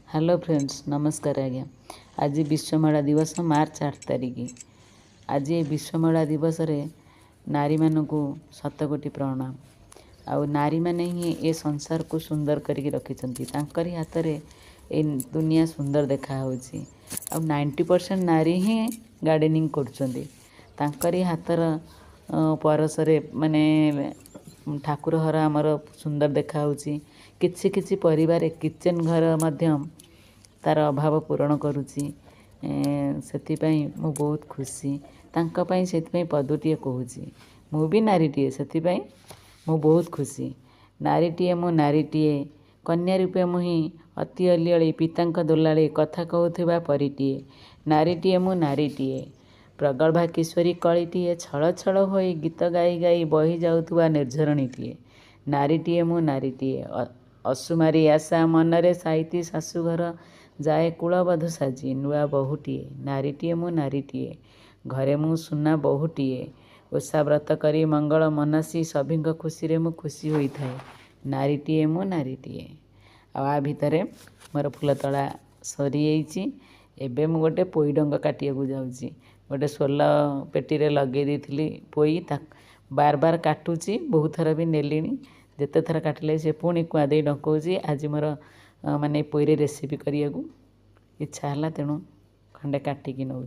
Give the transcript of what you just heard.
Hello friends, नमस्कार आज्ञा। आज विश्व महिला दिवस मार्च 8 तारिख। आज विश्व महिला दिवस रे नारी मानू शतकोटी प्रणाम। आउ नारी माने ही ए संसार को सुंदर करके रखिछंती। तांकरी हाथ रे ए दुनिया सुंदर देखा होची। आउ 90% नारी ही गार्डनिंग करछंती। तांकरी हाथर परसरे माने ठाकुर घर आमर सुंदर देखा होची। किछि किछि परिवार किचेन घर मध्यम तार अभाव पूरण करुची। सेतिपई मु बहुत खुशी तांका पई सेतिपई पदुटिए कहूची। मु भी नारीटिए सेतिपई मु बहुत खुशी। नारीटिए मु नारीटिए कन्या रूपे मुही अति अलिअली पितांक दुलाळे कथा कहूथिबा परिटिए। नारीटिए मु नारीटिए प्रगल्भा किशोरी कळीटिए छळ छळ होई गीत गाई गाई बही जाउथुबा निर्झरणीटिए। नारीटिए मु नारीटिए असुमारी आशा मनरे साहिती शाशुघर जाए कूलबधू साजी नुआ बहुटीए। नारीटीए मु नारीटीए घरे मु सुना बहुटीए ओषा व्रत करी मंगल मनासी सभिंग खुशी रे मु खुशी होई थाए। नारीटीए मु नारीटीए। आ भितरे मोर फूलतला सरी जाइछि। एबे मु गोटे पोई डंग काटिया को जाउछि। गोटे सोला पेटी रे लगे देथिली पोई ता बार बार काटुछि। बहुत थर भी नेलिनी जेते थर काटले से पुणी कुआ दे डकौछि। आज मोर माने पोई रे रेसिपी करिया को इच्छा हला तेणु खंडे काटिकी नौ।